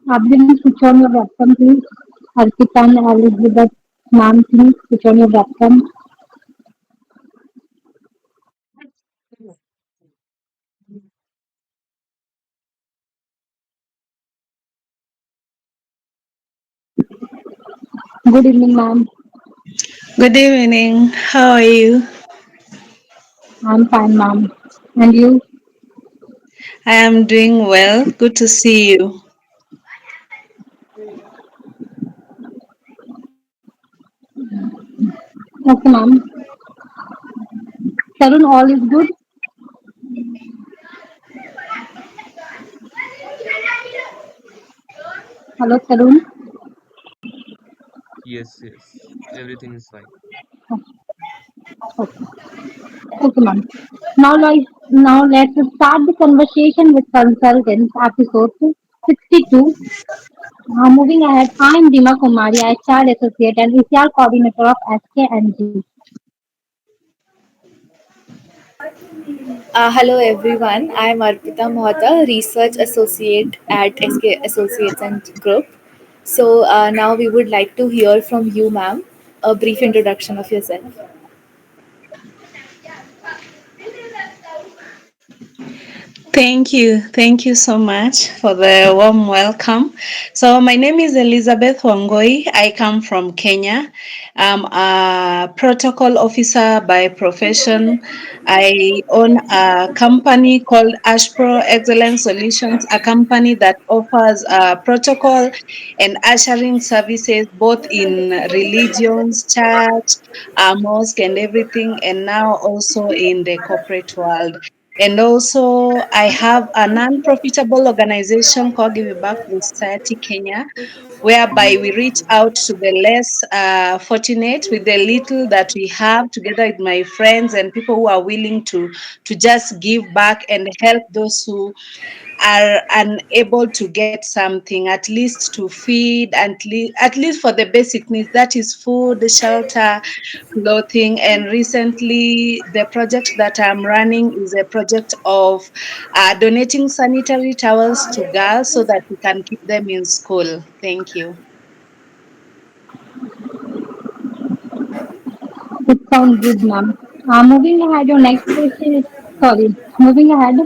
Abdul, switch on your webcam, please. Arpita and Elizabeth, ma'am, please switch on your webcam. Good evening, ma'am. Good evening. How are you? I'm fine, ma'am. And you? I am doing well. Good to see you. Okay, ma'am. Tarun, all is good? Hello, Tarun. Yes, yes. Everything is fine. Okay, okay, ma'am. Now let's start the conversation with consultants, episode 62. Moving ahead, I'm Dima Kumari, HR Associate and ECR Coordinator of SKNG. Hello everyone, I am Arpita Mohata, Research Associate at SK Associates and Group. So now we would like to hear from you, ma'am, a brief introduction of yourself. Thank you. Thank you so much for the warm welcome. So, my name is Elizabeth Wangoi. I come from Kenya. I'm a protocol officer by profession. I own a company called Ushpro Excellence Solutions, a company that offers protocol and ushering services both in religions, church, mosque, and everything, and now also in the corporate world. And also, I have a non-profitable organization called Give Back to Society Kenya, whereby we reach out to the less fortunate with the little that we have, together with my friends and people who are willing to just give back and help those who are unable to get something, at least to feed, at least for the basic needs, that is food, shelter, clothing. And recently, the project that I'm running is a project of donating sanitary towels to girls so that we can keep them in school. Thank you. It sounds good, ma'am. Moving ahead, your next question is sorry. Moving ahead,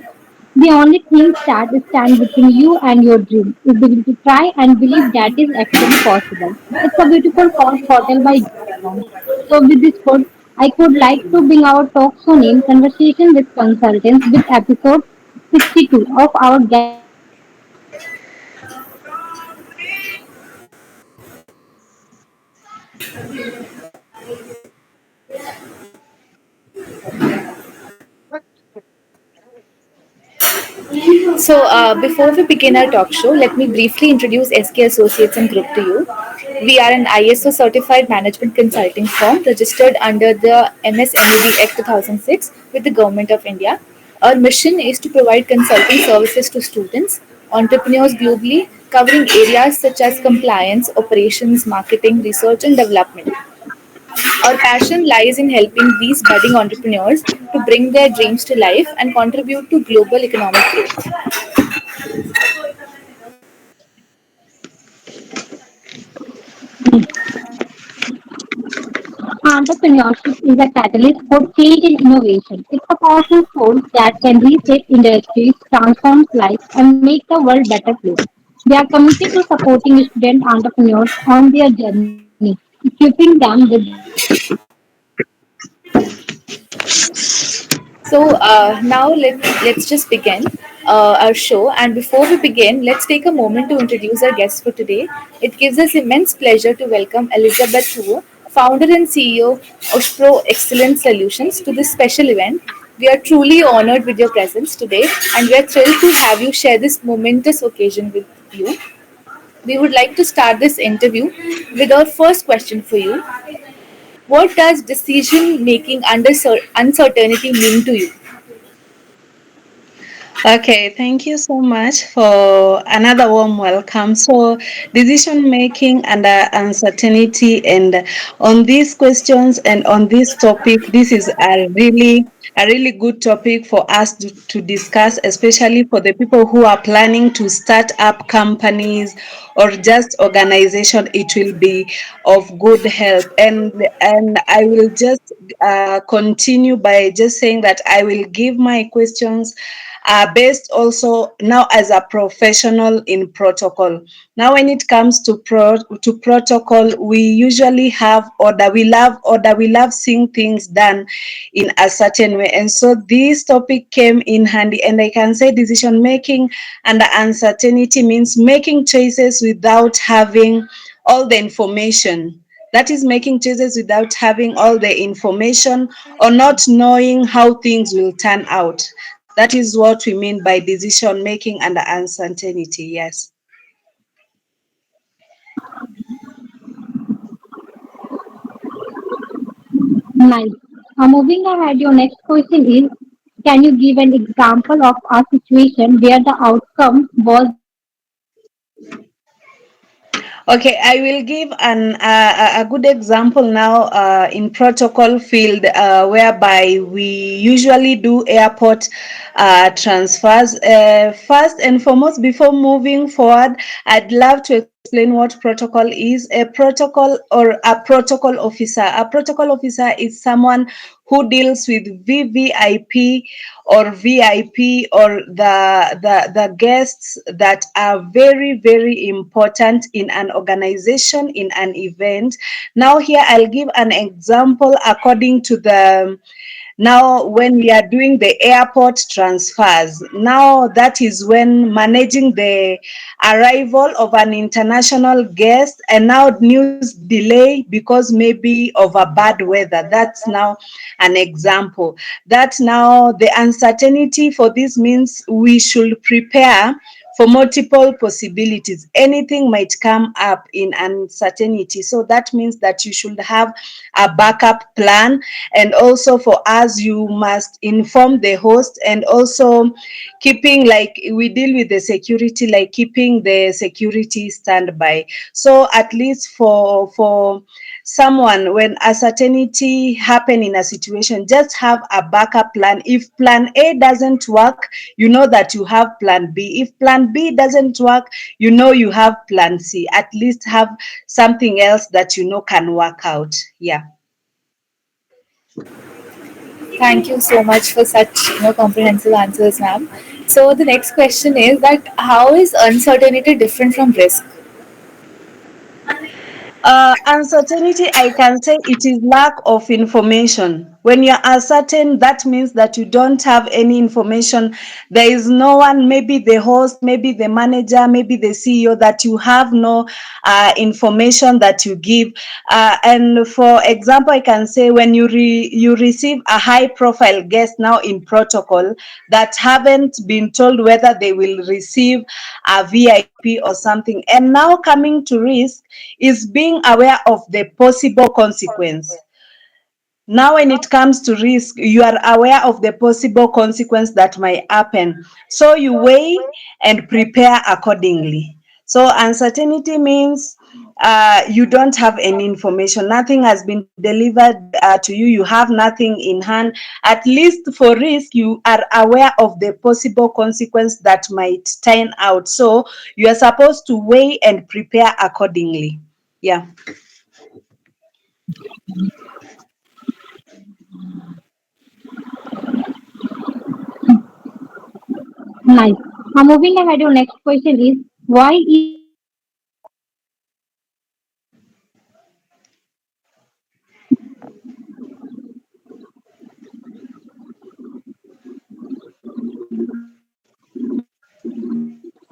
the only thing that stands between you and your dream is the will to try and believe that is actually possible. It's a beautiful quote quoted by John. So, with this quote, I could like to bring our talk show name Conversation with Consultants with episode 62 of our guest So before we begin our talk show, let me briefly introduce SK Associates and Group to you. We are an ISO certified management consulting firm registered under the MSMED Act 2006 with the Government of India. Our mission is to provide consulting services to students, entrepreneurs globally, covering areas such as compliance, operations, marketing, research, and development. Our passion lies in helping these budding entrepreneurs to bring their dreams to life and contribute to global economic growth. Entrepreneurship is a catalyst for change and innovation. It's a powerful force that can reshape industries, transform lives, and make the world a better place. They are committed to supporting student entrepreneurs on their journey, equipping them with the skills needed to succeed in today's fast-moving world. So now let's just begin our show. And before we begin, let's take a moment to introduce our guest for today. It gives us immense pleasure to welcome Elizabeth Thuo, founder and CEO, Ushpro Excellent Solutions, to this special event. We are truly honored with your presence today, and we are thrilled to have you share this momentous occasion with you. We would like to start this interview with our first question for you. What does decision making under uncertainty mean to you? Okay, thank you so much for another warm welcome. So, decision making under uncertainty, and on these questions and on this topic, this is a really good topic for us to discuss, especially for the people who are planning to start up companies or just organization. It will be of good help, and I will just continue by just saying that I will give my questions based also now as a professional in protocol. Now, when it comes to protocol, we usually have order. We love order. We love seeing things done in a certain way, and so this topic came in handy. And I can say decision making under uncertainty means making choices without having all the information. That is making choices without having all the information or not knowing how things will turn out. That is what we mean by decision making under uncertainty. Yes. Nice. Moving ahead, your next question is, can you give an example of a situation where the outcome was uncertainty? Okay, I will give a good example now in protocol field whereby we usually do airport transfers. First and foremost, before moving forward, I'd love to explain what protocol is. A protocol or a protocol officer. A protocol officer is someone who deals with VVIP or VIP or the guests that are very, very important in an organization, in an event. Now, here I'll give an example according to the now when we are doing the airport transfers. Now that is when managing the arrival of an international guest, and now news delay because maybe of a bad weather. That's now an example. That now the uncertainty for this means we should prepare for multiple possibilities. Anything might come up in uncertainty. So that means that you should have a backup plan. And also for us, you must inform the host, and also keeping, like we deal with the security, like keeping the security standby. So at least for someone, when uncertainty happen in a situation, just have a backup plan. If plan A doesn't work, you know that you have plan B. If plan B doesn't work, you know you have plan C. At least have something else that you know can work out. Yeah. Thank you so much for such comprehensive answers, ma'am. So the next question is that how is uncertainty different from risk? Uncertainty, I can say it is lack of information. When you're uncertain, that means that you don't have any information. There is no one, maybe the host, maybe the manager, maybe the CEO, that you have no information that you give. And for example, I can say when you receive a high profile guest now in protocol that haven't been told whether they will receive a VIP or something. And now coming to risk is being aware of the possible consequence. Now, when it comes to risk, you are aware of the possible consequence that might happen. So you weigh and prepare accordingly. So uncertainty means you don't have any information. Nothing has been delivered to you. You have nothing in hand. At least for risk, you are aware of the possible consequence that might turn out. So you are supposed to weigh and prepare accordingly. Yeah. Nice. Moving ahead, your next question is, why is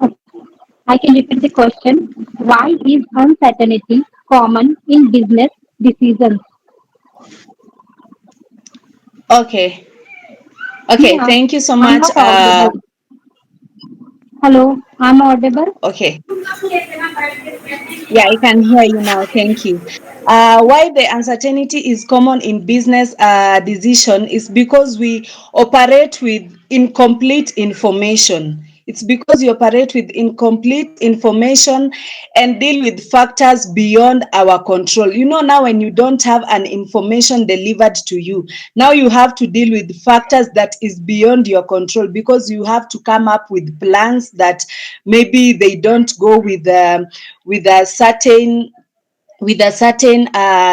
uncertainty important? I can repeat the question. Why is uncertainty common in business decisions. Okay. Okay. Yeah, Thank you so I'm much. not audible. Hello, I'm audible. Okay. Yeah, I can hear you now. Thank you. Why the uncertainty is common in business decision is because we operate with incomplete information. It's because you operate with incomplete information and deal with factors beyond our control. You know, now when you don't have an information delivered to you, now you have to deal with factors that is beyond your control because you have to come up with plans that maybe they don't go with a certain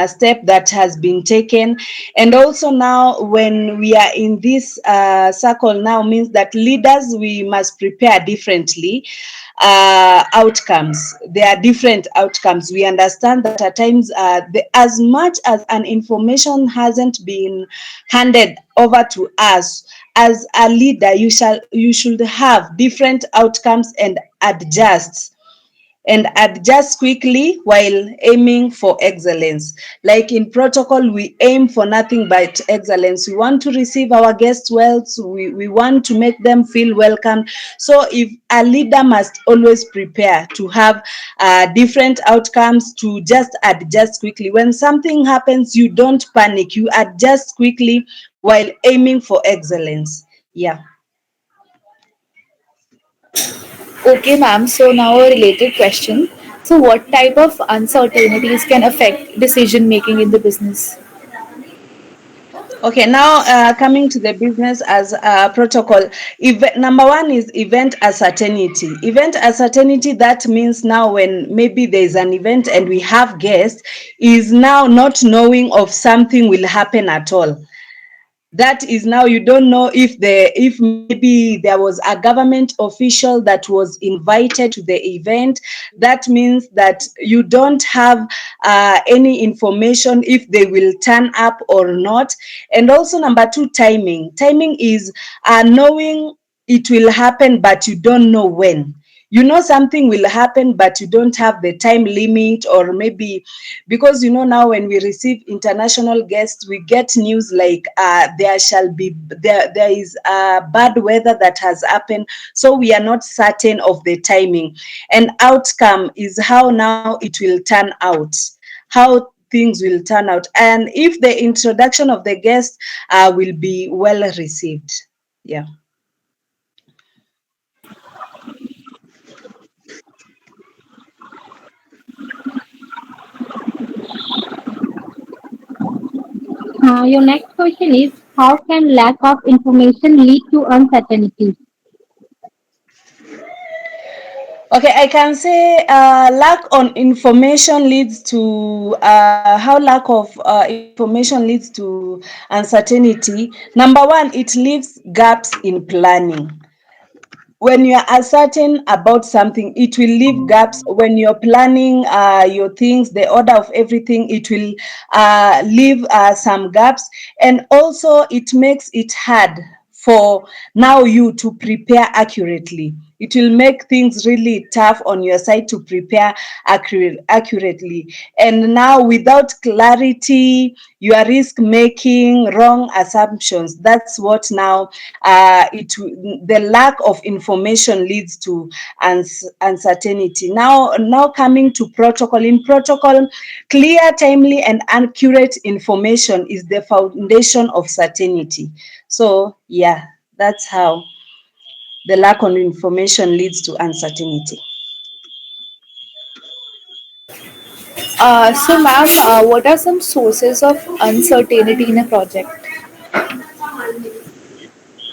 step that has been taken. And also now when we are in this circle now means that leaders, we must prepare differently. Outcomes, there are different outcomes. We understand that at times as much as an information hasn't been handed over to us, as a leader you should have different outcomes and adjust quickly while aiming for excellence. Like in protocol, we aim for nothing but excellence. We want to receive our guests well, so we want to make them feel welcome. So if a leader must always prepare to have different outcomes, to just adjust quickly. When something happens, you don't panic, you adjust quickly while aiming for excellence. Yeah. Okay, ma'am. So now a related question. So what type of uncertainties can affect decision making in the business? Okay, now coming to the business as a protocol, number one is event uncertainty. Event uncertainty, that means now when maybe there is an event and we have guests, is now not knowing of something will happen at all. That is now you don't know if maybe there was a government official that was invited to the event. That means that you don't have any information if they will turn up or not. And also number two, timing is knowing it will happen but you don't know when. You know something will happen but you don't have the time limit, or maybe because you know now when we receive international guests we get news like there is bad weather that has happened, so we are not certain of the timing. And outcome is how now it will turn out, how things will turn out, and if the introduction of the guest will be well received. Yeah. Your next question is, how can lack of information lead to uncertainty? Okay, I can say lack on information leads to how lack of information leads to uncertainty. Number one, it leaves gaps in planning. When you are uncertain about something, it will leave gaps. When you're planning your things, the order of everything, it will leave some gaps. And also it makes it hard for now you to prepare accurately. It will make things really tough on your side to prepare accurately. And now without clarity, you are risk making wrong assumptions. That's what now the lack of information leads to uncertainty. Now coming to protocol. In protocol, clear, timely, and accurate information is the foundation of certainty. So yeah, that's how the lack of information leads to uncertainty. So, ma'am, what are some sources of uncertainty in a project?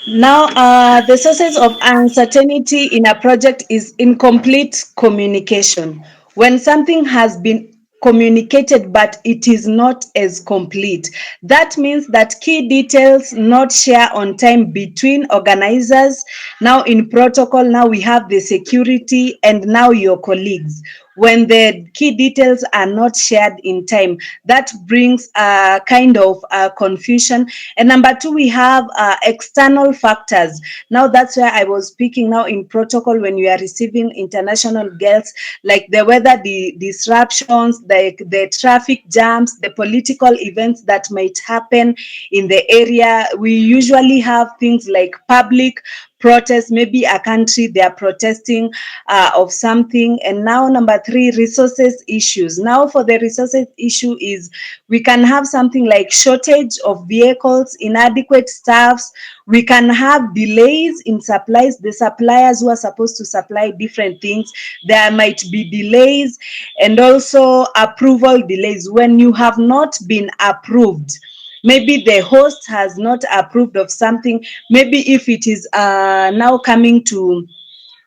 Now, the sources of uncertainty in a project is incomplete communication. When something has been communicated but it is not as complete, that means that key details not shared on time between organizers. Now in protocol, now we have the security and now your colleagues. when the key details are not shared in time. That brings a kind of confusion. And number two, we have external factors. Now that's where I was speaking now in protocol when we are receiving international guests, like the weather, the disruptions, the traffic jams, the political events that might happen in the area. We usually have things like public protest, maybe a country they are protesting of something. And now number three, resources issues. Now for the resources issue is we can have something like shortage of vehicles, inadequate staffs. We can have delays in supplies. The suppliers who are supposed to supply different things, there might be delays, and also approval delays when you have not been approved. Maybe the host has not approved of something. Maybe if it is now coming to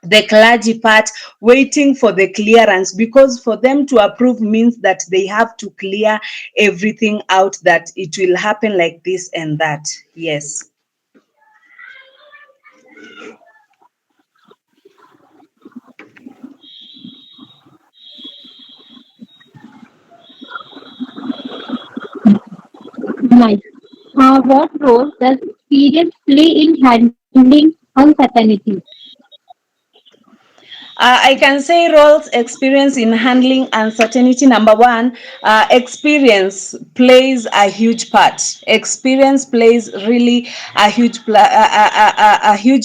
the clergy part, waiting for the clearance, because for them to approve means that they have to clear everything out, that it will happen like this and that. Yes. Nice. What role does experience play in handling uncertainty? I can say roles experience in handling uncertainty. Number one, experience plays a huge part. Experience plays really a huge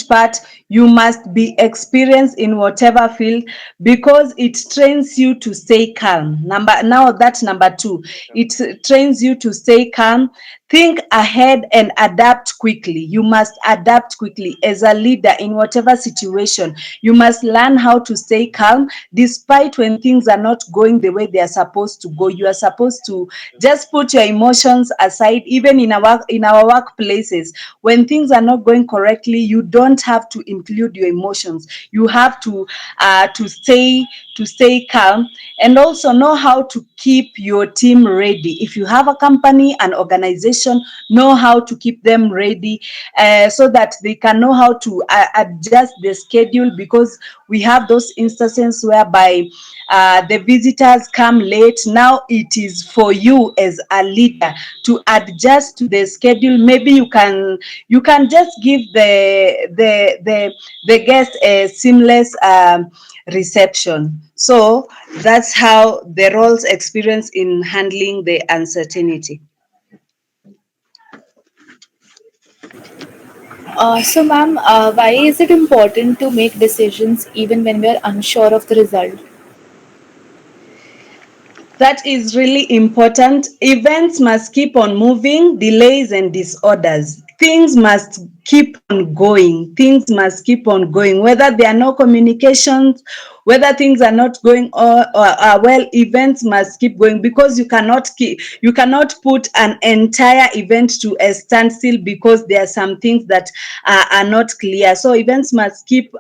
part. You must be experienced in whatever field, because it trains you to stay calm. That's number two. It trains you to stay calm, think ahead, and adapt quickly. You must adapt quickly as a leader in whatever situation. You must learn how to stay calm despite when things are not going the way they are supposed to go. You are supposed to just put your emotions aside. Even in our workplaces, when things are not going correctly, you don't have to include your emotions. You have to stay calm, and also know how to keep your team ready. If you have a company, an organization, know how to keep them ready, so that they can know how to adjust the schedule, because we have those instances whereby the visitors come late. Now it is for you as a leader to adjust to the schedule. Maybe you can just give the guest a seamless reception. So that's how the roles experience in handling the uncertainty. So, ma'am, why is it important to make decisions even when we are unsure of the result? That is really important. Events must keep on moving, delays and disorders. Things must keep on going. Things must keep on going. Whether there are no communications, whether things are not going or well, events must keep going, because you cannot put an entire event to a standstill because there are some things that are not clear. So events must keep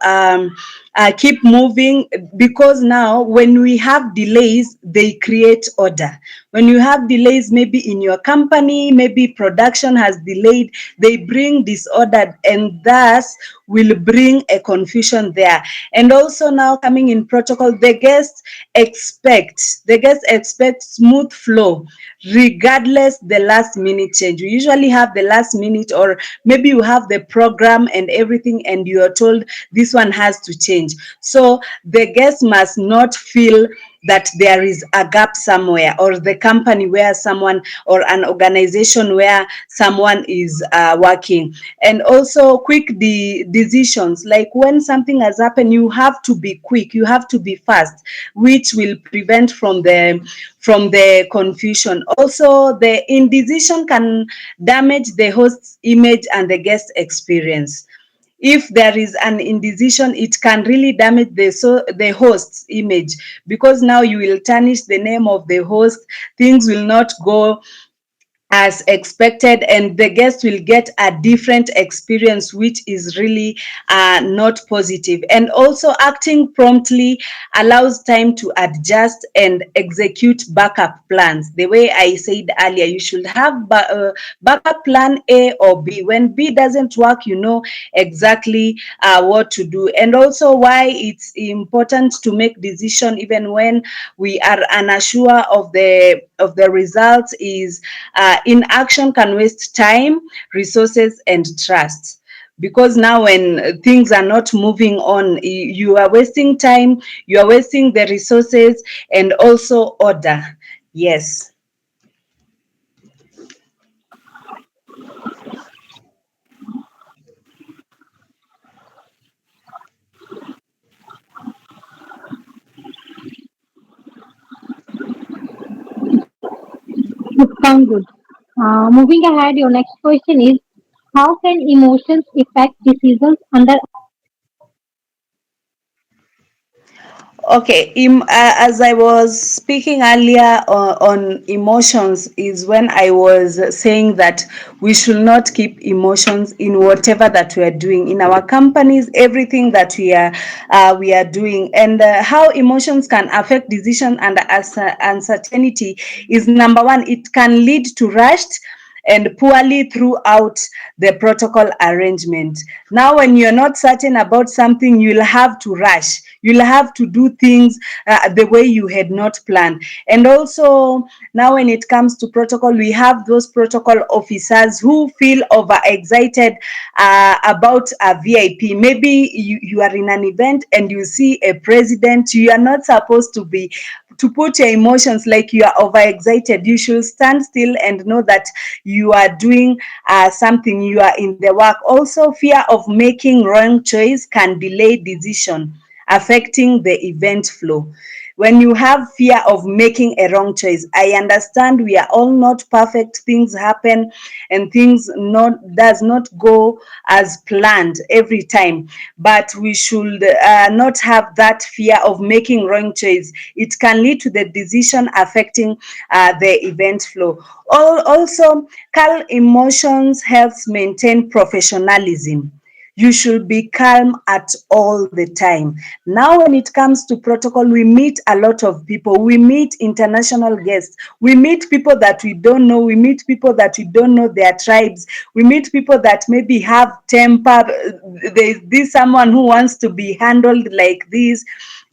moving, because now when we have delays, they create order. When you have delays, maybe in your company, maybe production has delayed, they bring disorder, and thus will bring a confusion there. And also now coming in protocol, the guests expect smooth flow, regardless the last minute change. You usually have the last minute, or maybe you have the program and everything, and you are told this one has to change. So the guest must not feel that there is a gap somewhere, or the company where someone, or an organization where someone is working. And also quick decisions, like when something has happened, you have to be quick, you have to be fast, which will prevent from the confusion. Also, the indecision can damage the host's image and the guest experience. If there is an indecision, it can really damage the host's image, because now you will tarnish the name of the host. Things will not go as expected, and the guest will get a different experience, which is really not positive. And also, acting promptly allows time to adjust and execute backup plans. The way I said earlier, you should have backup plan A or B. When B doesn't work, you know exactly what to do. And also, why it's important to make decision even when we are unsure of the results is inaction can waste time, resources, and trust. Because now, when things are not moving on, you are wasting time, you are wasting the resources, and also order. Yes. It sounds good. Moving ahead, your next question is how can emotions affect decisions under. Okay, as I was speaking earlier on emotions, is when I was saying that we should not keep emotions in whatever that we are doing in our companies, everything that we are doing, and how emotions can affect decision and uncertainty is number one. It can lead to rushed and poorly throughout the protocol arrangement. Now, when you're not certain about something, you'll have to rush. You'll have to do things the way you had not planned. And also, now when it comes to protocol, we have those protocol officers who feel overexcited about a VIP. Maybe you are in an event and you see a president. You are not supposed to put your emotions like you are overexcited. You should stand still and know that you are doing something, you are in the work. Also, fear of making wrong choice can delay decision, affecting the event flow. When you have fear of making a wrong choice, I understand we are all not perfect. Things happen and things not does not go as planned every time. But we should not have that fear of making wrong choice. It can lead to the decision affecting the event flow. Also, calm emotions helps maintain professionalism. You should be calm at all the time. Now, when it comes to protocol, we meet a lot of people. We meet international guests. We meet people that we don't know. We meet people that we don't know their tribes. We meet people that maybe have temper. There's this someone who wants to be handled like this.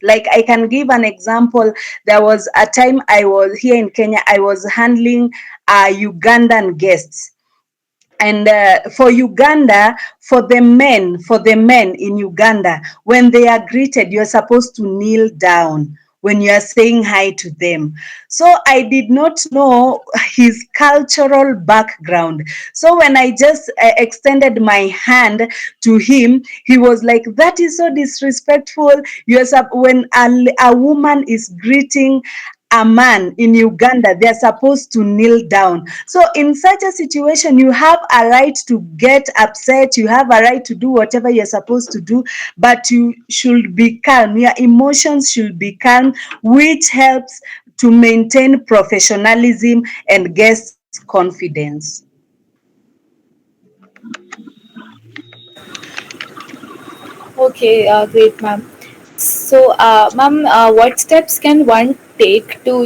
Like, I can give an example. There was a time I was here in Kenya. I was handling Ugandan guests, and for Uganda, for the men in Uganda, when they are greeted, you're supposed to kneel down when you are saying hi to them. So I did not know his cultural background. So when I just extended my hand to him, he was like, "That is so disrespectful. When a woman is greeting a man in Uganda, they're supposed to kneel down." So, in such a situation, you have a right to get upset, you have a right to do whatever you're supposed to do, but you should be calm. Your emotions should be calm, which helps to maintain professionalism and guests' confidence. Okay, great, ma'am. So, ma'am, what steps can one take to,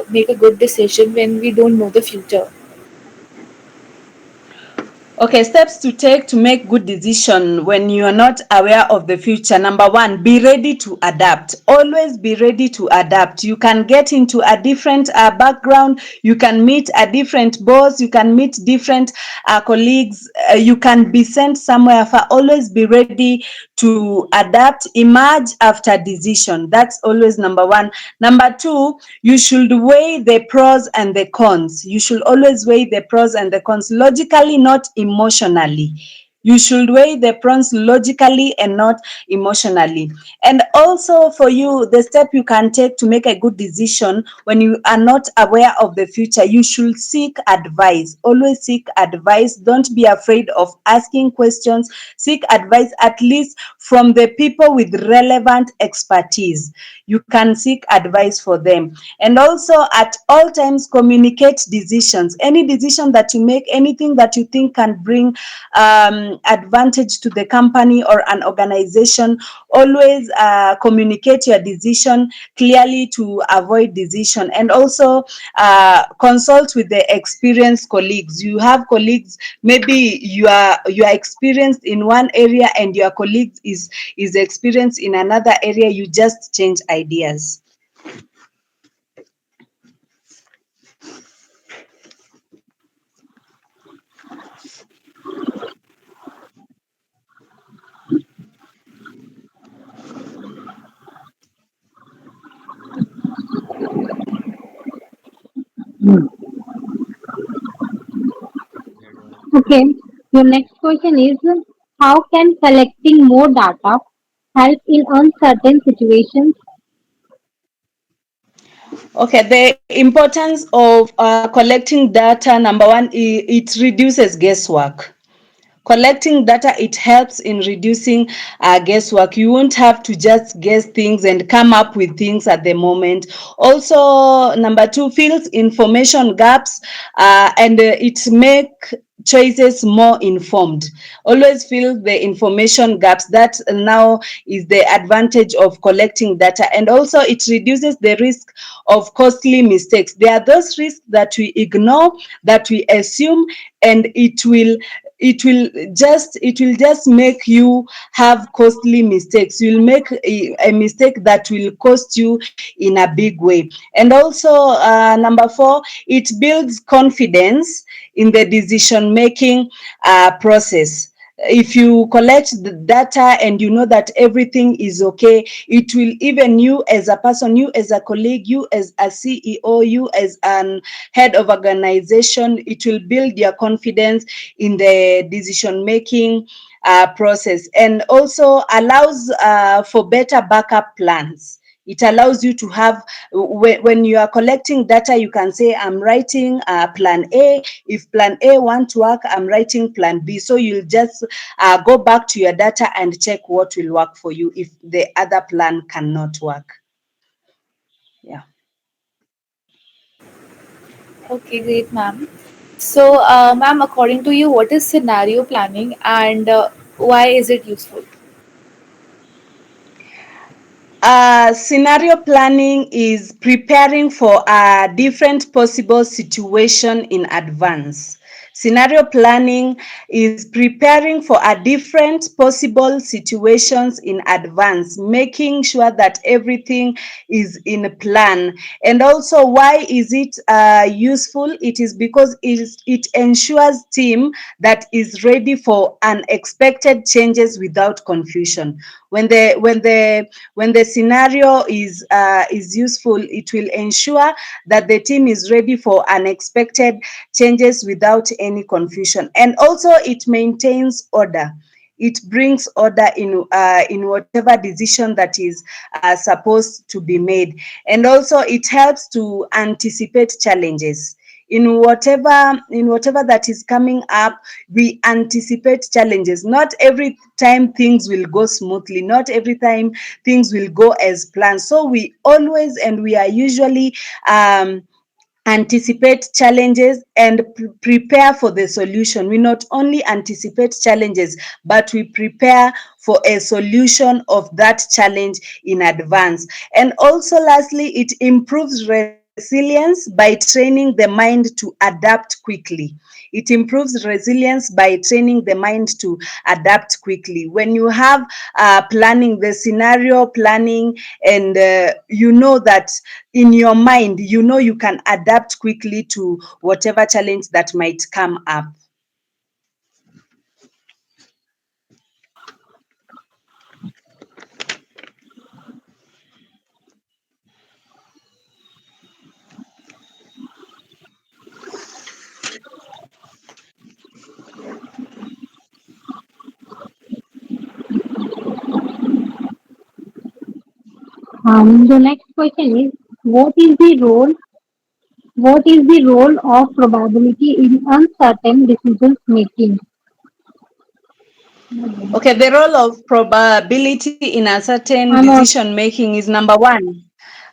make a good decision when we don't know the future? Okay, steps to take to make good decision when you are not aware of the future. Number one, be ready to adapt. Always be ready to adapt. You can get into a different background. You can meet a different boss. You can meet different colleagues. You can be sent somewhere far. Always be ready to adapt. Emerge after decision. That's always number one. Number two, you should weigh the pros and the cons. You should always weigh the pros and the cons logically, not emotionally. You should weigh the pros logically and not emotionally. And also for you, the step you can take to make a good decision when you are not aware of the future, you should seek advice. Always seek advice. Don't be afraid of asking questions. Seek advice at least from the people with relevant expertise. You can seek advice for them. And also at all times communicate decisions. Any decision that you make, anything that you think can bring advantage to the company or an organization, always communicate your decision clearly to avoid decision. And also consult with the experienced colleagues. You have colleagues, maybe you are experienced in one area and your colleague is experienced in another area. You just change ideas. Yeah, yeah. Okay. Your next question is, how can collecting more data help in uncertain situations? Okay, the importance of collecting data, number one, it reduces guesswork. Collecting data, it helps in reducing guesswork. You won't have to just guess things and come up with things at the moment. Also, number two, fills information gaps, and it make choices more informed. Always fill the information gaps. That now is the advantage of collecting data. And also it reduces the risk of costly mistakes. There are those risks that we ignore, that we assume, and it will just make you have costly mistakes. You'll make a mistake that will cost you in a big way. And also number four, it builds confidence in the decision making process. If you collect the data and you know that everything is okay, it will, even you as a person, you as a colleague, you as a CEO, you as an head of organization, it will build your confidence in the decision making process, and also allows for better backup plans. It allows you to have, when you are collecting data, you can say, I'm writing plan A. If plan A won't work, I'm writing plan B. So you'll just go back to your data and check what will work for you if the other plan cannot work. Yeah. Okay, great, ma'am. So, ma'am, according to you, what is scenario planning and why is it useful? Scenario planning is preparing for a different possible situation in advance. Scenario planning is preparing for a different possible situations in advance, making sure that everything is in plan. And also, why is it useful? It is because it ensures team that is ready for unexpected changes without confusion. When the scenario is useful, it will ensure that the team is ready for unexpected changes without any confusion. And also it maintains order. It brings order in whatever decision that is supposed to be made. And also it helps to anticipate challenges in whatever that is coming up. We anticipate challenges. Not every time things will go smoothly, not every time things will go as planned. So we always, and we are usually anticipate challenges and prepare for the solution. We not only anticipate challenges, but we prepare for a solution of that challenge in advance. And also, lastly, it improves resilience by training the mind to adapt quickly. It improves resilience by training the mind to adapt quickly. When you have planning, the scenario planning, and you know that in your mind, you know you can adapt quickly to whatever challenge that might come up. The next question is what is the role of probability in uncertain decision making? Okay, the role of probability in a certain I'm on. decision making is number one,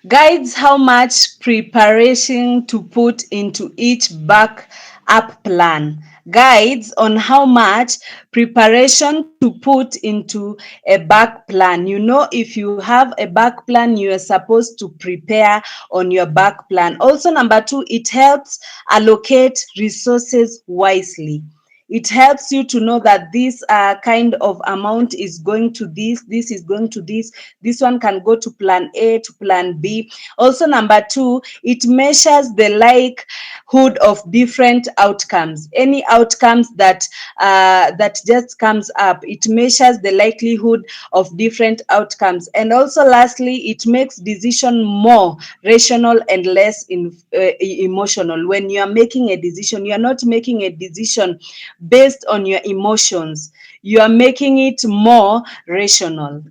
guides how much preparation to put into each backup plan. Guides on how much preparation to put into a back plan. You know, if you have a back plan, you are supposed to prepare on your back plan. Also, number two, it helps allocate resources wisely. It helps you to know that this kind of amount is going to this is going to this one can go to plan A, to plan B. Also, number two, it measures the likelihood of different outcomes. Any outcomes that just comes up, it measures the likelihood of different outcomes. And also, lastly, it makes decision more rational and less emotional. When you are making a decision, you are not making a decision based on your emotions. You are making it more rational.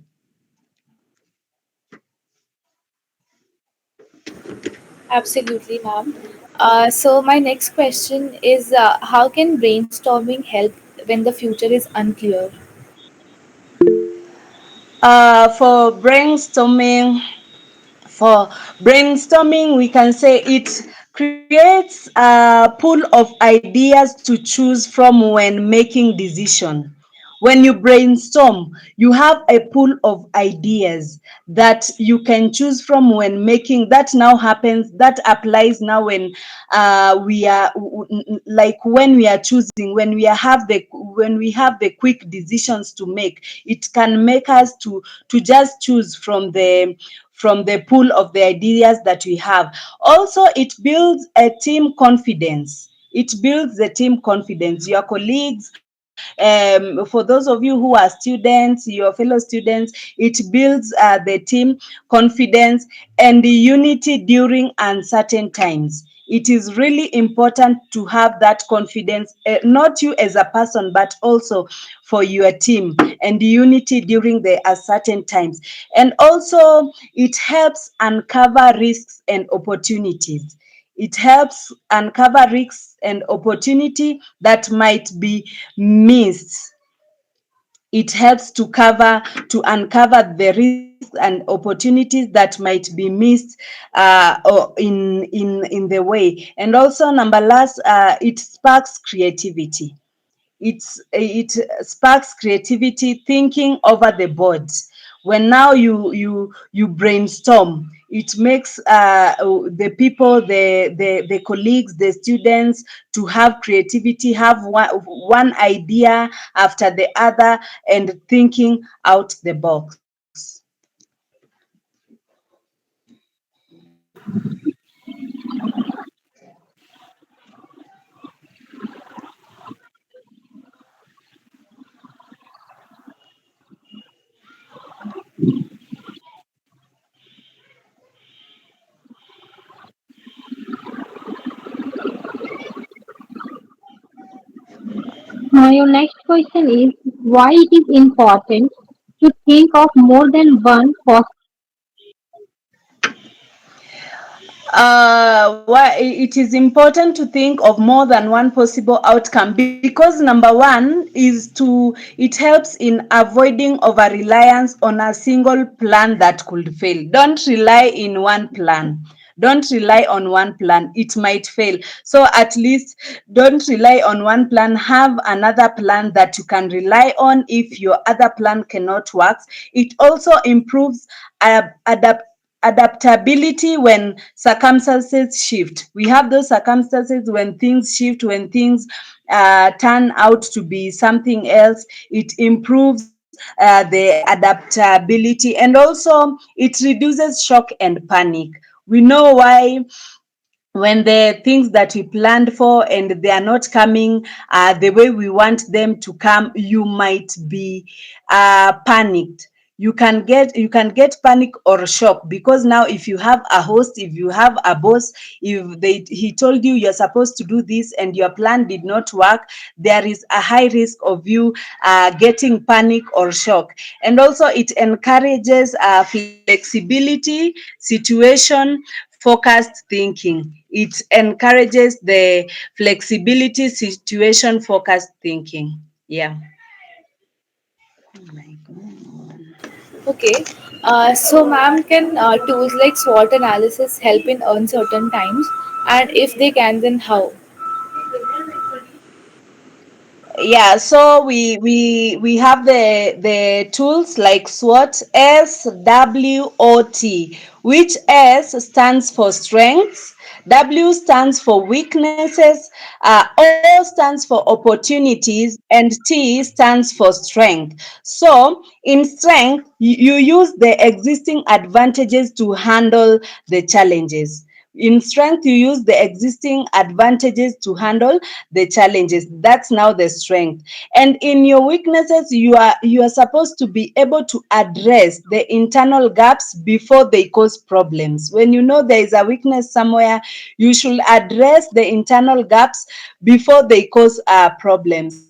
Absolutely, ma'am. So my next question is, how can brainstorming help when the future is unclear? For brainstorming, we can say it creates a pool of ideas to choose from when making decision. When you brainstorm, you have a pool of ideas that you can choose from when making. That now happens, that applies now when we are like when we are choosing, when we have the quick decisions to make. It can make us to just choose from the pool of the ideas that we have. Also, it builds a team confidence. It builds the team confidence. Your colleagues, for those of you who are students, your fellow students, it builds the team confidence and the unity during uncertain times. It is really important to have that confidence, not you as a person, but also for your team, and the unity during the uncertain times. And also, it helps uncover risks and opportunities. It helps uncover risks and opportunity that might be missed. It helps to uncover the risks and opportunities that might be missed or in the way. And also, number last, it sparks creativity. It sparks creativity, thinking over the board. When now you brainstorm, it makes the people, the colleagues, the students to have creativity, have one idea after the other, and thinking out the box. Your next question is why it is important to think of more than one possible. Why it is important to think of more than one possible outcome, because number one is it helps in avoiding over reliance on a single plan that could fail. Don't rely in one plan. Don't rely on one plan, it might fail. So at least don't rely on one plan, have another plan that you can rely on if your other plan cannot work. It also improves adaptability when circumstances shift. We have those circumstances when things shift, when things turn out to be something else. It improves the adaptability, and also it reduces shock and panic. We know why when the things that we planned for and they are not coming the way we want them to come, you might be panicked. you can get panic or shock, because now if you have a host, if you have a boss, if he told you you're supposed to do this and your plan did not work, there is a high risk of you getting panic or shock. And also it encourages flexibility, situation focused thinking. It encourages the flexibility, situation focused thinking. Yeah. Oh my God. Okay. So, ma'am, can tools like SWOT analysis help in uncertain times? And if they can, then how? Yeah, so we have the tools like SWOT, SWOT, which S stands for strengths, W stands for weaknesses, O stands for opportunities, and T stands for strength. So in strength, you use the existing advantages to handle the challenges. In strength, you use the existing advantages to handle the challenges. That's now the strength. And in your weaknesses, you are supposed to be able to address the internal gaps before they cause problems. When you know there is a weakness somewhere, you should address the internal gaps before they cause problems.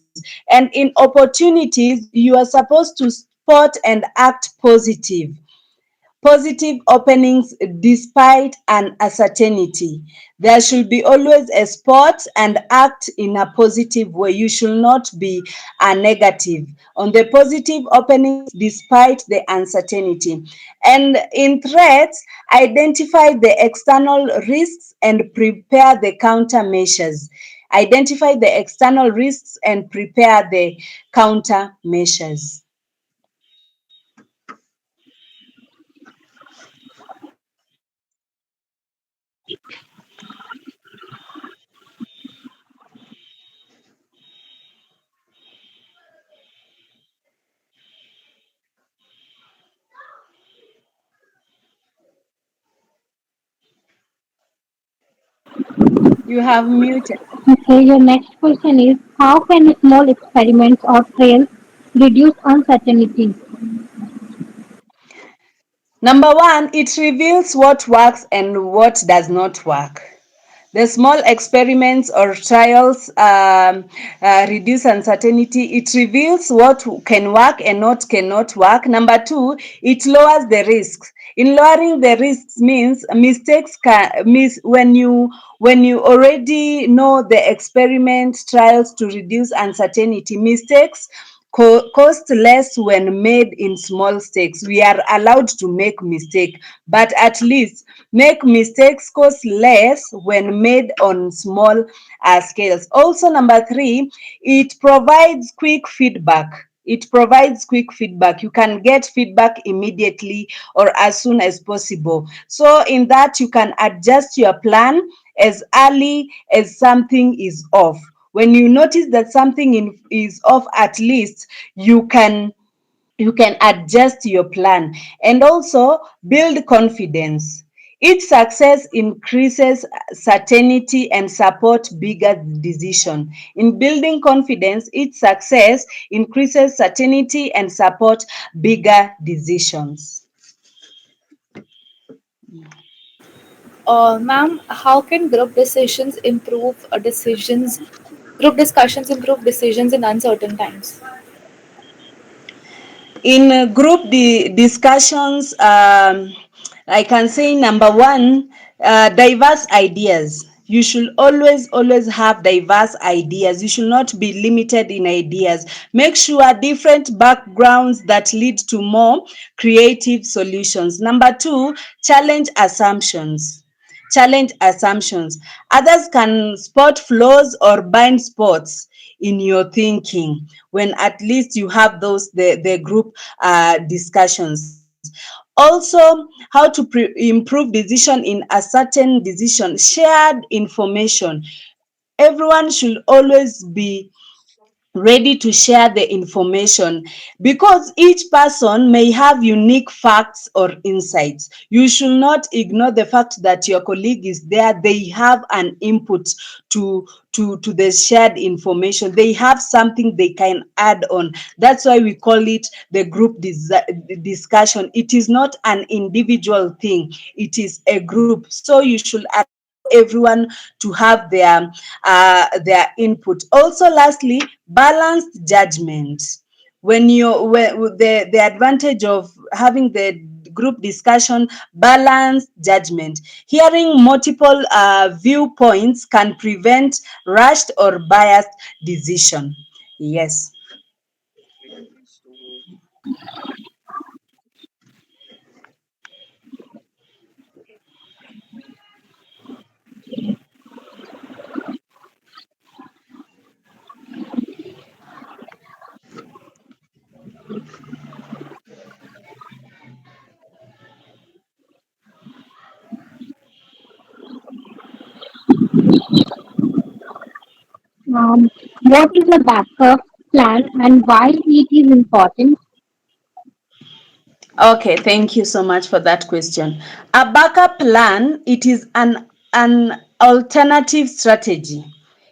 And in opportunities, you are supposed to spot and act positive openings despite an uncertainty. There should be always a spot and act in a positive way. You should not be a negative. On the positive openings despite the uncertainty. And in threats, identify the external risks and prepare the countermeasures. Identify the external risks and prepare the countermeasures. You have muted. Okay, your next question is how can small experiments or trials reduce uncertainty? Number one, it reveals what works and what does not work. The small experiments or trials reduce uncertainty. It reveals what can work and what cannot work. Number two, it lowers the risks. In lowering the risks means mistakes can miss when you already know the experiment trials to reduce uncertainty. Mistakes cost less when made in small stakes. We are allowed to make mistake, but at least make mistakes cost less when made on small scales. Also, number three, it provides quick feedback. It provides quick feedback. You can get feedback immediately or as soon as possible. So in that, you can adjust your plan as early as something is off. When you notice that something is off, at least you can adjust your plan. And also build confidence. Each success increases certainty and support bigger decision. In building confidence, each success increases certainty and support bigger decisions. Ma'am, how can group discussions improve decisions in uncertain times? In group discussions, I can say number one, diverse ideas. You should always have diverse ideas. You should not be limited in ideas. Make sure different backgrounds that lead to more creative solutions. Number two, challenge assumptions. Others can spot flaws or blind spots in your thinking when at least you have those the group discussions. Also, how to improve decision in a certain decision. Shared information. Everyone should always be ready to share the information, because each person may have unique facts or insights. You should not ignore the fact that your colleague is there. They have an input to to the shared information. They have something they can add on. That's why we call it the group discussion. It is not an individual thing, it is a group. So you should allow everyone to have their input. Also, lastly, balanced judgment. When the advantage of having the group discussion, balanced judgment. Hearing multiple viewpoints can prevent rushed or biased decision. Yes. Okay, so What is a backup plan and why it is important? Okay, thank you so much for that question. A backup plan, it is an alternative strategy.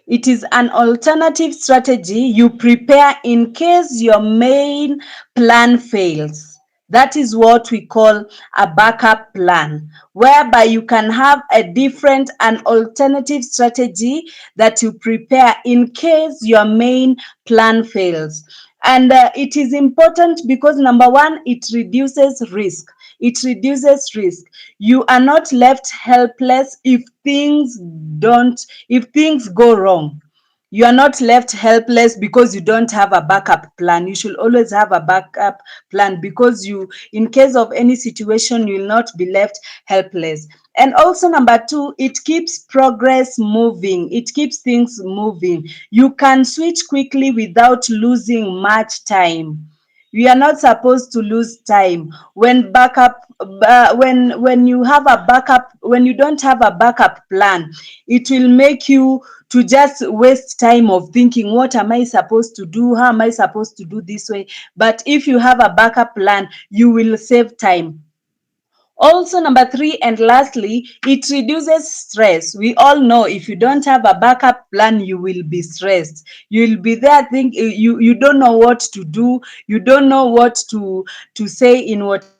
It is an alternative strategy you prepare in case your main plan fails. That is what we call a backup plan, whereby you can have a different and alternative strategy that you prepare in case your main plan fails. And it is important because number one, it reduces risk. It reduces risk. You are not left helpless if things go wrong. You are not left helpless because you don't have a backup plan. You should always have a backup plan, because in case of any situation, you will not be left helpless. And also, number two, it keeps progress moving. It keeps things moving. You can switch quickly without losing much time. We are not supposed to lose time when you have a backup. When you don't have a backup plan, it will make you to just waste time of thinking, what am I supposed to do, how am I supposed to do this way. But if you have a backup plan, you will save time. Also, number three, and lastly, it reduces stress. We all know if you don't have a backup plan, you will be stressed. You'll be there think you don't know what to do, you don't know what to say in whatever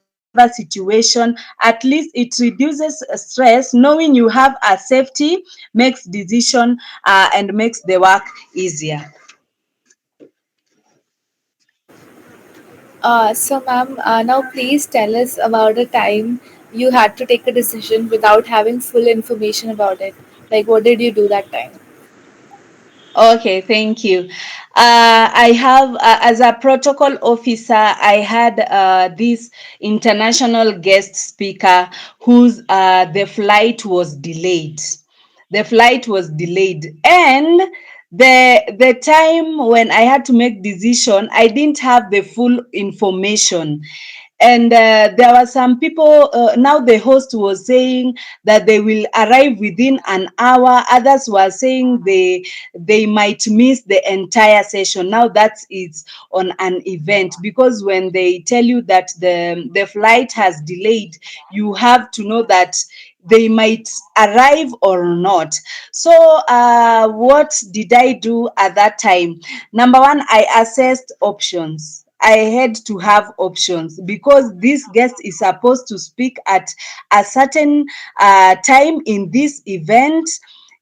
situation. At least it reduces stress. Knowing you have a safety makes decision and makes the work easier. So, ma'am, now please tell us about a time you had to take a decision without having full information about it. Like, what did you do that time? Okay, thank you. I have, as a protocol officer, I had this international guest speaker whose the flight was delayed. The flight was delayed, and the time when I had to make decision, I didn't have the full information. And there were some people, now the host was saying that they will arrive within an hour. Others were saying they might miss the entire session. Now that is on an event, because when they tell you that the flight has delayed, you have to know that they might arrive or not. So what did I do at that time? Number one, I assessed options. I had to have options, because this guest is supposed to speak at a certain time in this event,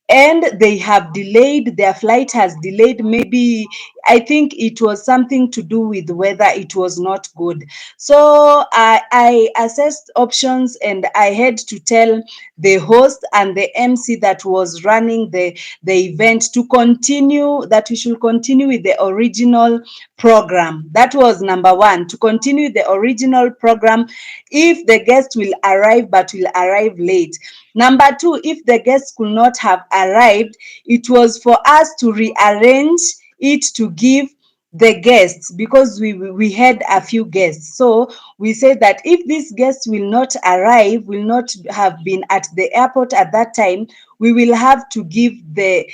and they have delayed. Their flight has delayed. Maybe I think it was something to do with weather. It was not good. So I assessed options, and I had to tell the host and the MC that was running the event to continue, that we should continue with the original program. That was number one, to continue the original program if the guest will arrive but will arrive late. Number two, if the guest could not have arrived, it was for us to rearrange it to give the guests, because we had a few guests. So we said that if these guests will not arrive, will not have been at the airport at that time, we will have to give the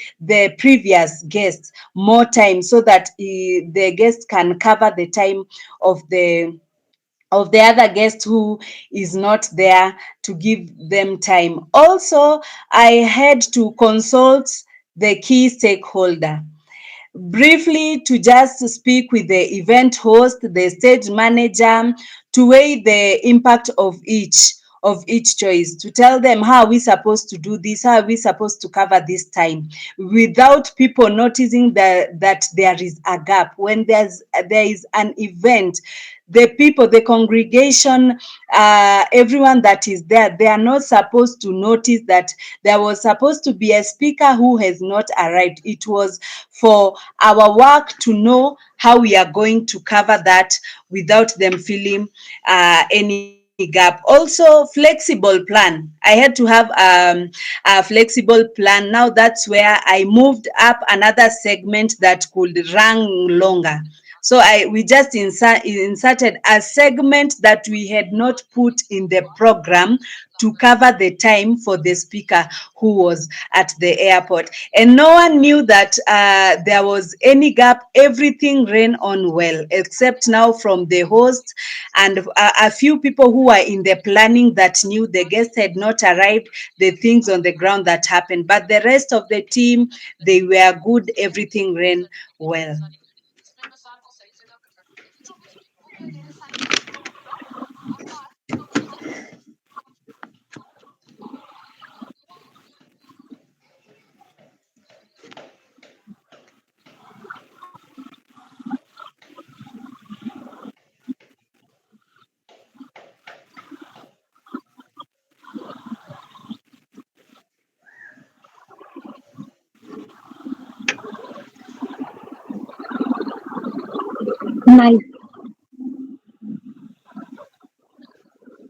previous guests more time, so that the guests can cover the time of the other guest who is not there, to give them time. Also, I had to consult the key stakeholder briefly, to just speak with the event host, the stage manager, to weigh the impact of each choice, to tell them how are we supposed to do this, how are we supposed to cover this time, without people noticing that there is a gap. When there is an event, the people, the congregation, everyone that is there, they are not supposed to notice that there was supposed to be a speaker who has not arrived. It was for our work to know how we are going to cover that without them feeling any gap. Also, flexible plan. I had to have a flexible plan. Now that's where I moved up another segment that could run longer. So we just inserted a segment that we had not put in the program, to cover the time for the speaker who was at the airport. And no one knew that there was any gap. Everything ran on well, except now from the host and a few people who were in the planning that knew the guests had not arrived, the things on the ground that happened. But the rest of the team, they were good. Everything ran well. Nice.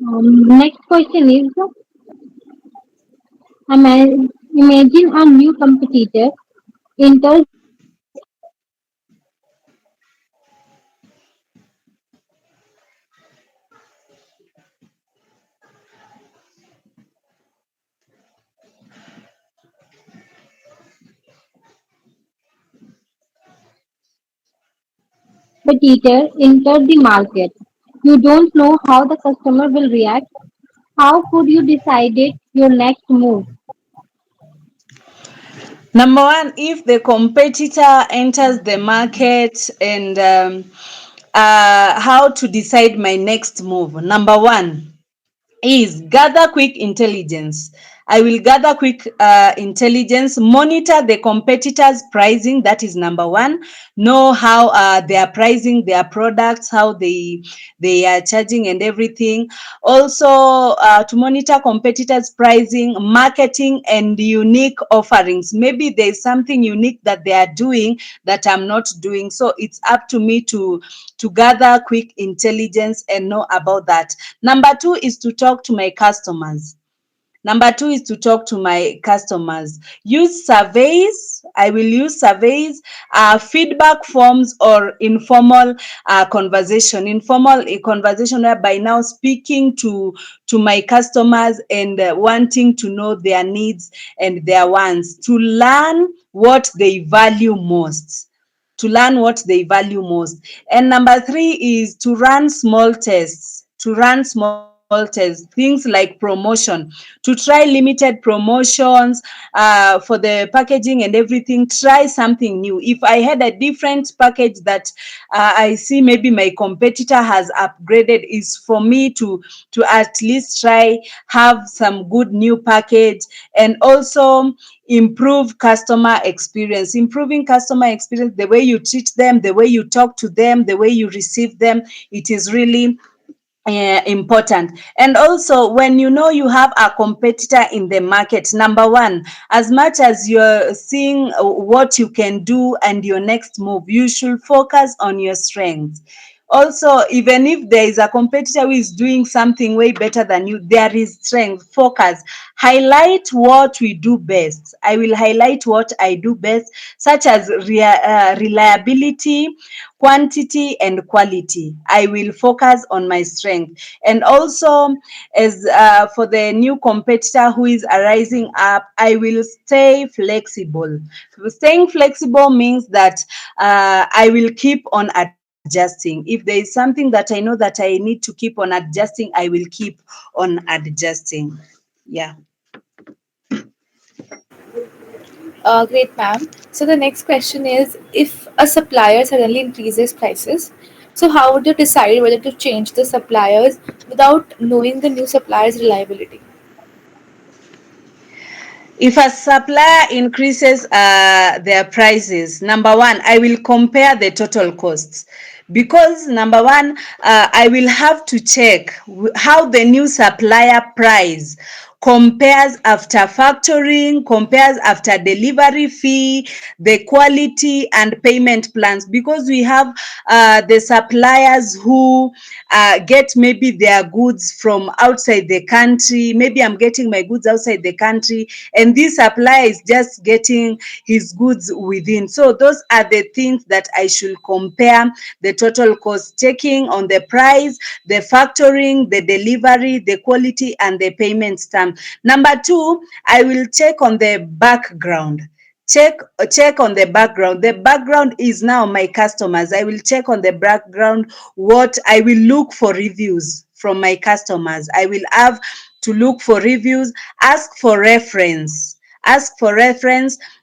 Next question is, imagine a new competitor enters the market. How would you decide your next move? Competitor entered the market. You don't know how the customer will react. How could you decide your next move? Number one, if the competitor enters the market, and how to decide my next move. Number one is gather quick intelligence. I will gather quick intelligence, monitor the competitors' pricing. That is number one. Know how they are pricing their products, how they are charging and everything. Also, to monitor competitors' pricing, marketing, and unique offerings. Maybe there's something unique that they are doing that I'm not doing. So it's up to me to gather quick intelligence and know about that. Number two is to talk to my customers. Number two is to talk to my customers. Use surveys. I will use surveys, feedback forms, or informal conversation. Informal conversation, whereby now speaking to my customers and wanting to know their needs and their wants, to learn what they value most. To learn what they value most. And number three is to run small tests. To run small tests, things like promotion, to try limited promotions for the packaging and everything. Try something new. If I had a different package that I see maybe my competitor has upgraded, is for me to at least try have some good new package. And also improve customer experience. Improving customer experience, the way you treat them, the way you talk to them, the way you receive them, it is really important. And also, when you know you have a competitor in the market, number one, as much as you're seeing what you can do and your next move, you should focus on your strengths. Also, even if there is a competitor who is doing something way better than you, there is strength. Focus. Highlight what we do best. I will highlight what I do best, such as reliability, quantity, and quality. I will focus on my strength. And also, as for the new competitor who is arising up, I will stay flexible. Staying flexible means that I will keep on adjusting. If there is something that I know that I need to keep on adjusting, I will keep on adjusting. Yeah. Great, ma'am. So the next question is, if a supplier suddenly increases prices, so how would you decide whether to change the suppliers without knowing the new supplier's reliability? If a supplier increases their prices, number one, I will compare the total costs. Because number one, I will have to check how the new supplier price compares after factoring, compares after delivery fee, the quality and payment plans, because we have the suppliers who get maybe their goods from outside the country. Maybe I'm getting my goods outside the country, and this supplier is just getting his goods within. So those are the things that I should compare the total cost, checking on the price, the factoring, the delivery, the quality, and the payment stamp. Number two, I will check on the background. Check on the background. The background is now my customers. I will check on the background. What I will look for reviews from my customers. I will have to look for reviews, ask for reference,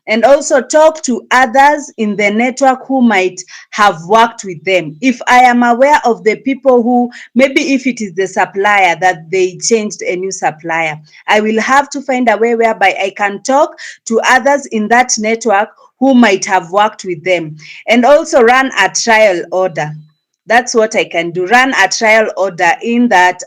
and also talk to others in the network who might have worked with them. If I am aware of the people who, maybe if it is the supplier that they changed a new supplier, I will have to find a way whereby I can talk to others in that network who might have worked with them, and also run a trial order. That's what I can do. Run a trial order in that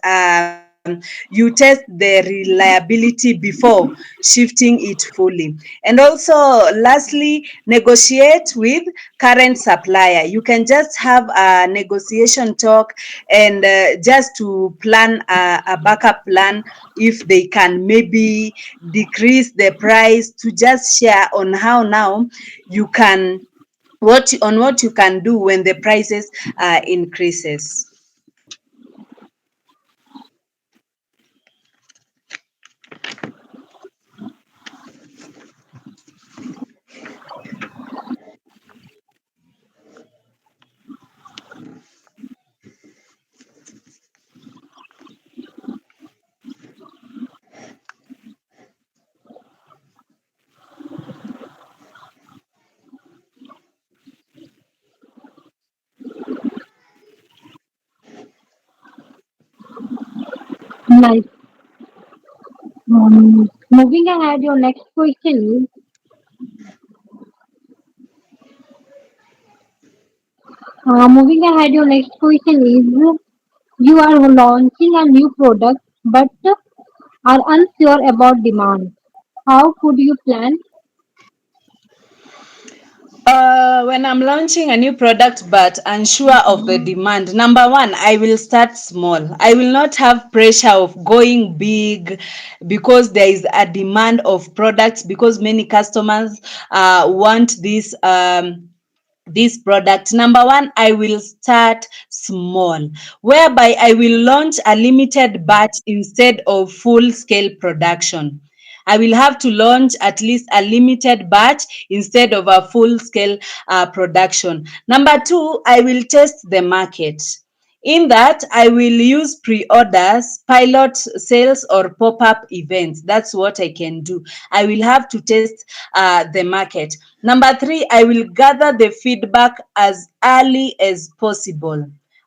you test the reliability before shifting it fully. And also, lastly, negotiate with current supplier. You can just have a negotiation talk and just to plan a backup plan if they can maybe decrease the price, to just share on how now you can what you can do when the prices increases. Nice. Moving ahead, your next question is, you are launching a new product but are unsure about demand. How could you plan? When I'm launching a new product but unsure of the demand, number one, I will start small. I will not have pressure of going big because there is a demand of products, because many customers want this product. Number one, I will start small, whereby I will launch a limited batch instead of full scale production. I will have to launch at least a limited batch instead of a full scale production. Number two, I will test the market. In that, I will use pre-orders, pilot sales, or pop-up events. That's what I can do. I will have to test the market. Number three, I will gather the feedback as early as possible.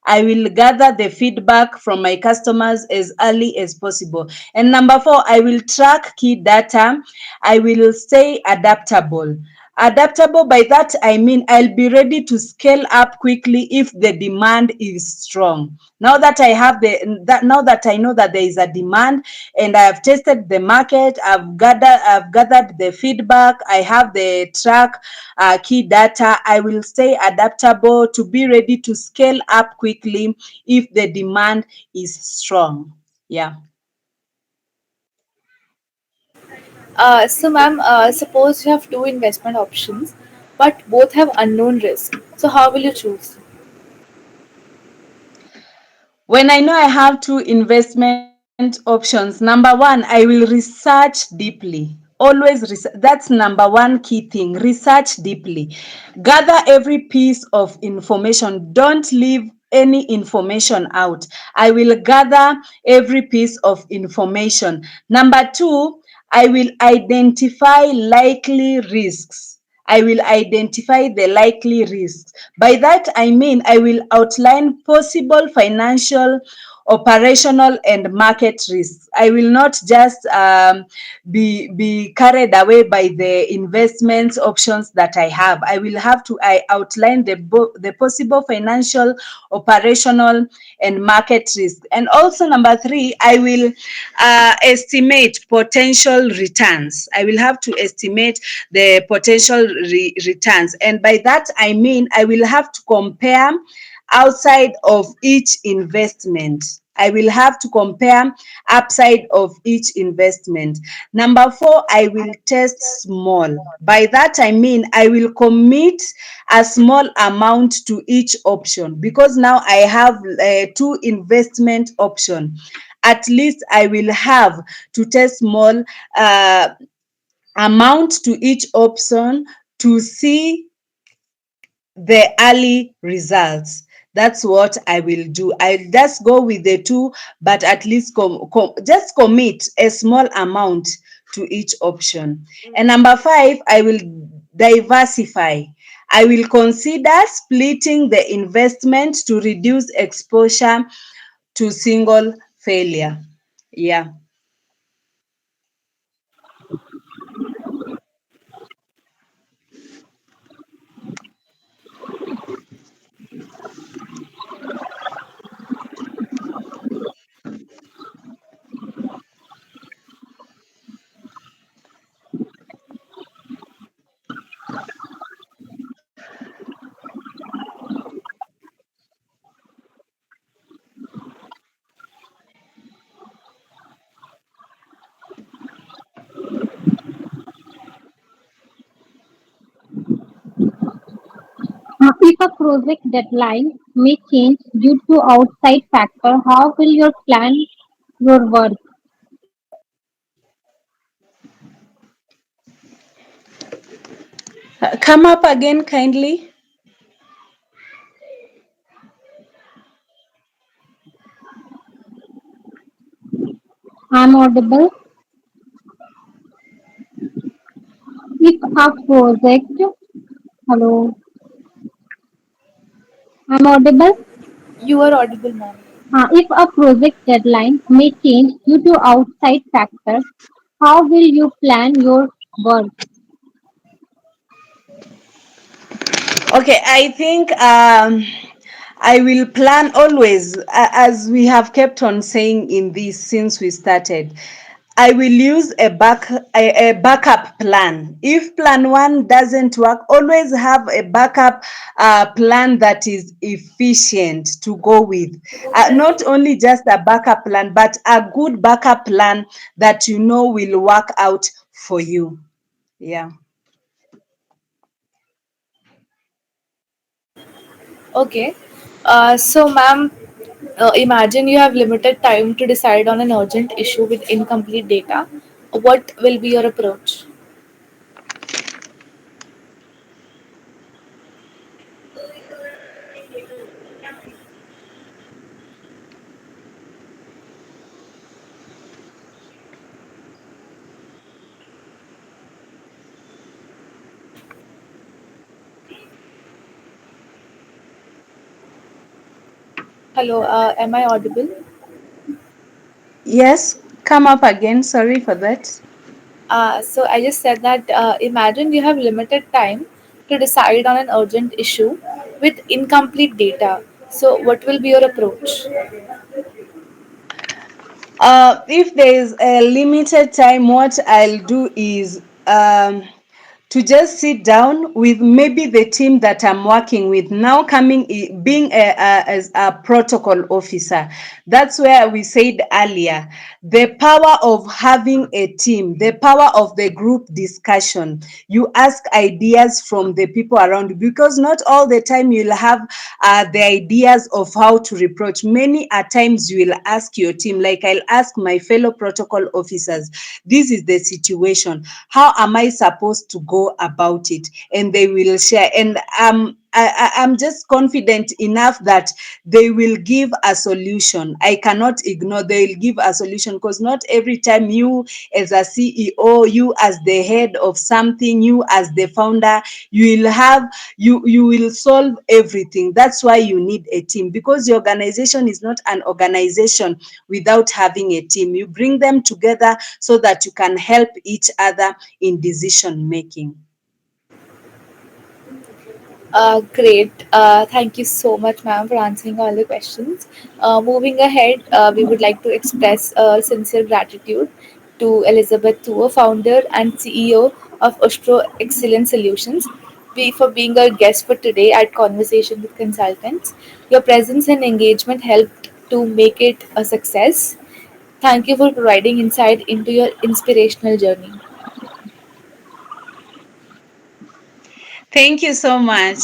I will gather the feedback from my customers as early as possible. And number four, I will track key data. I will stay adaptable. Adaptable, by that I mean I'll be ready to scale up quickly if the demand is strong. Now that I know that there is a demand and I have tested the market, I've gathered the feedback, I have the track key data, I will stay adaptable to be ready to scale up quickly if the demand is strong. Yeah. So, ma'am, suppose you have two investment options, but both have unknown risk. So, how will you choose? When I know I have two investment options, number one, I will research deeply. Always that's number one key thing. Research deeply. Gather every piece of information. Don't leave any information out. I will gather every piece of information. Number two, I will identify likely risks. I will identify the likely risks. By that, I mean I will outline possible financial, operational, and market risks. I will not just be carried away by the investment options that I have. I outline the possible financial, operational, and market risk. And also number three, I will estimate potential returns. I will have to estimate the potential returns. And by that, I mean I will have to compare outside of each investment. I will have to compare upside of each investment. Number four, I will test small. By that, I mean I will commit a small amount to each option because now I have two investment option. At least I will have to test small uh, amount to each option to see the early results. That's what I will do. I'll just go with the two, but at least just commit a small amount to each option. And number five, I will diversify. I will consider splitting the investment to reduce exposure to single failure. Yeah. If a project deadline may change due to outside factor, how will you plan your work? Come up again kindly. I'm audible. If a project, hello, I'm audible. You are audible, ma'am. If a project deadline may change due to outside factor, how will you plan your work? Okay, I think I will plan always, as we have kept on saying in this since we started. I will use a backup plan. If plan one doesn't work, always have a backup plan that is efficient to go with. Not only just a backup plan, but a good backup plan that you know will work out for you. Yeah. Okay. So, ma'am, imagine you have limited time to decide on an urgent issue with incomplete data. What will be your approach? Hello, am I audible? Yes, come up again. Sorry for that. So I just said that imagine you have limited time to decide on an urgent issue with incomplete data. So what will be your approach? If there is a limited time, what I'll do is to just sit down with maybe the team that I'm working with. Now, being as a protocol officer, that's where we said earlier the power of having a team, the power of the group discussion. You ask ideas from the people around you, because not all the time you'll have the ideas of how to reproach. Many a times you will ask your team, like I'll ask my fellow protocol officers, this is the situation, how am I supposed to go about it? And they will share. And I'm just confident enough that they will give a solution. I cannot ignore, they'll give a solution, because not every time you as a CEO, you as the head of something, you as the founder, you will solve everything. That's why you need a team, because the organization is not an organization without having a team. You bring them together so that you can help each other in decision making. Great. Thank you so much, ma'am, for answering all the questions. Moving ahead, we would like to express sincere gratitude to Elizabeth Thuo, founder and CEO of Ushpro Excellent Solutions, for being our guest for today at Conversation with Consultants. Your presence and engagement helped to make it a success. Thank you for providing insight into your inspirational journey. Thank you so much.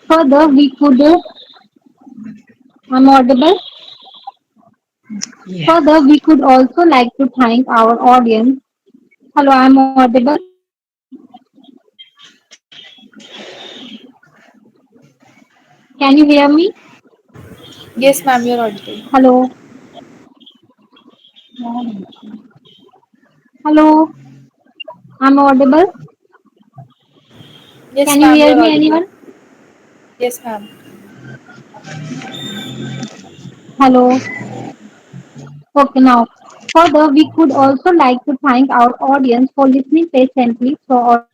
Further, we could, I'm audible. Yeah. Further, we could also like to thank our audience. Hello, I'm audible. Can you hear me? Yes, ma'am, you're audible. Hello, hello, I'm audible. Yes, Can you ma'am, hear you're me, audible. anyone? Yes, ma'am. Hello. Okay, now. Further, we could also like to thank our audience for listening patiently through our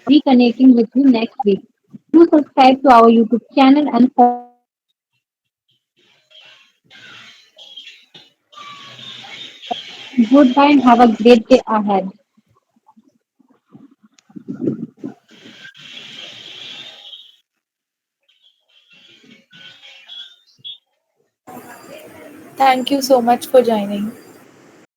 reconnecting with you next week. Do subscribe to our YouTube channel and goodbye and have a great day ahead. Thank you so much for joining.